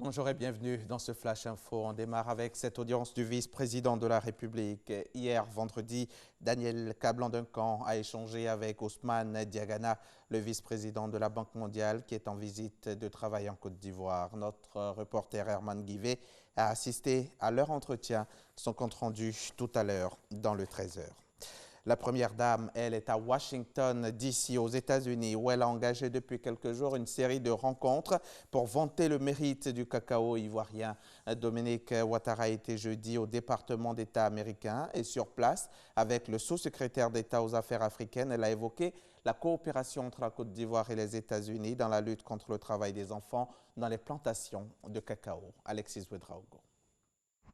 Bonjour et bienvenue dans ce Flash Info. On démarre avec cette audience du vice-président de la République. Hier, vendredi, Daniel Kablan-Duncan a échangé avec Ousmane Diagana, le vice-président de la Banque mondiale qui est en visite de travail en Côte d'Ivoire. Notre reporter Herman Guivet a assisté à leur entretien. Son compte-rendu tout à l'heure dans le 13h. La première dame, elle, est à Washington, D.C., aux États-Unis, où elle a engagé depuis quelques jours une série de rencontres pour vanter le mérite du cacao ivoirien. Dominique Ouattara était jeudi au département d'État américain et sur place, avec le sous-secrétaire d'État aux affaires africaines, elle a évoqué la coopération entre la Côte d'Ivoire et les États-Unis dans la lutte contre le travail des enfants dans les plantations de cacao. Alexis Ouedraogo.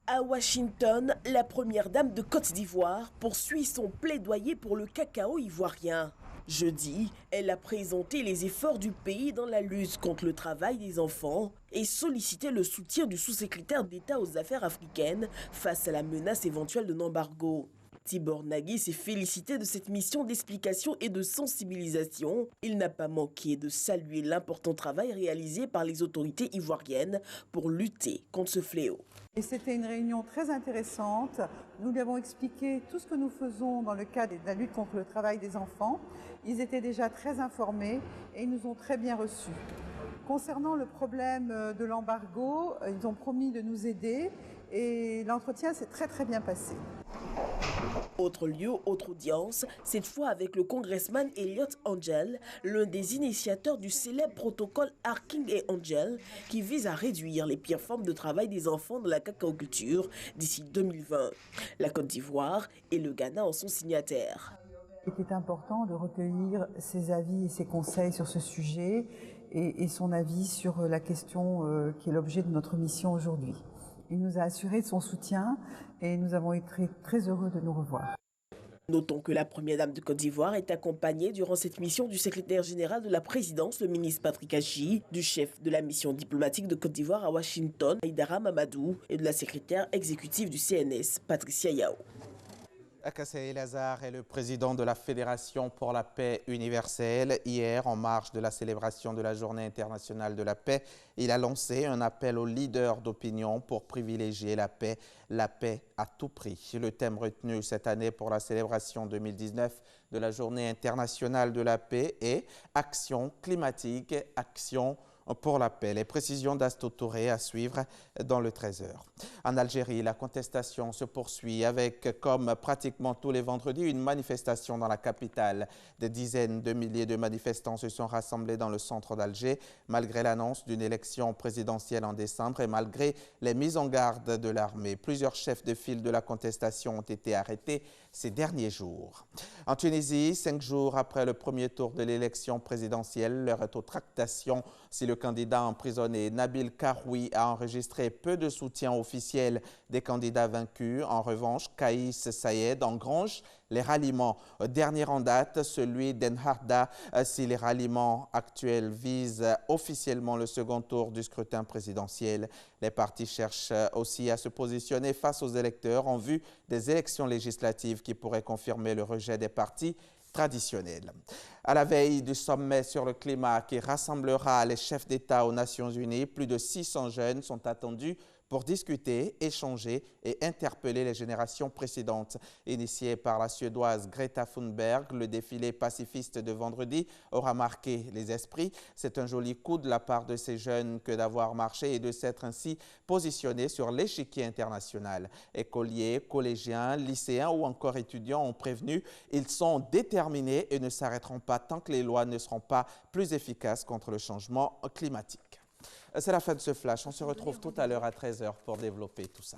À Washington, la première dame de Côte d'Ivoire poursuit son plaidoyer pour le cacao ivoirien. Jeudi, elle a présenté les efforts du pays dans la lutte contre le travail des enfants et sollicité le soutien du sous-secrétaire d'État aux affaires africaines face à la menace éventuelle d'un embargo. Tibor Nagui s'est félicité de cette mission d'explication et de sensibilisation. Il n'a pas manqué de saluer l'important travail réalisé par les autorités ivoiriennes pour lutter contre ce fléau. Et c'était une réunion très intéressante. Nous lui avons expliqué tout ce que nous faisons dans le cadre de la lutte contre le travail des enfants. Ils étaient déjà très informés et ils nous ont très bien reçus. Concernant le problème de l'embargo, ils ont promis de nous aider et l'entretien s'est très bien passé. Autre lieu, autre audience, cette fois avec le congressman Elliot Angel, l'un des initiateurs du célèbre protocole Harking et Angel qui vise à réduire les pires formes de travail des enfants dans la cacaoculture d'ici 2020. La Côte d'Ivoire et le Ghana en sont signataires. Il était important de recueillir ses avis et ses conseils sur ce sujet et son avis sur la question qui est l'objet de notre mission aujourd'hui. Il nous a assuré de son soutien et nous avons été très heureux de nous revoir. Notons que la première dame de Côte d'Ivoire est accompagnée durant cette mission du secrétaire général de la présidence, le ministre Patrick Achi, du chef de la mission diplomatique de Côte d'Ivoire à Washington, Aïdara Mamadou, et de la secrétaire exécutive du CNS, Patricia Yao. Akassé Lazare est le président de la Fédération pour la paix universelle. Hier, en marge de la célébration de la Journée internationale de la paix, il a lancé un appel aux leaders d'opinion pour privilégier la paix à tout prix. Le thème retenu cette année pour la célébration 2019 de la Journée internationale de la paix est « Action climatique, action pour la paix ». Les précisions d'Asto Touré à suivre dans le 13h. En Algérie, la contestation se poursuit avec, comme pratiquement tous les vendredis, une manifestation dans la capitale. Des dizaines de milliers de manifestants se sont rassemblés dans le centre d'Alger, malgré l'annonce d'une élection présidentielle en décembre et malgré les mises en garde de l'armée. Plusieurs chefs de file de la contestation ont été arrêtés ces derniers jours. En Tunisie, 5 jours après le premier tour de l'élection présidentielle, l'heure est aux tractations. Si le candidat emprisonné Nabil Karoui a enregistré peu de soutien officiel des candidats vaincus, en revanche, Kaïs Saïed engrange les ralliements. Dernier en date, celui d'Enharda, si les ralliements actuels visent officiellement le second tour du scrutin présidentiel. Les partis cherchent aussi à se positionner face aux électeurs en vue des élections législatives qui pourraient confirmer le rejet des partis traditionnels. À la veille du sommet sur le climat qui rassemblera les chefs d'État aux Nations Unies, plus de 600 jeunes sont attendus pour discuter, échanger et interpeller les générations précédentes. Initié par la Suédoise Greta Thunberg, le défilé pacifiste de vendredi aura marqué les esprits. C'est un joli coup de la part de ces jeunes que d'avoir marché et de s'être ainsi positionnés sur l'échiquier international. Écoliers, collégiens, lycéens ou encore étudiants ont prévenu, ils sont déterminés et ne s'arrêteront pas tant que les lois ne seront pas plus efficaces contre le changement climatique. C'est la fin de ce flash. On se retrouve tout à l'heure à 13h pour développer tout ça.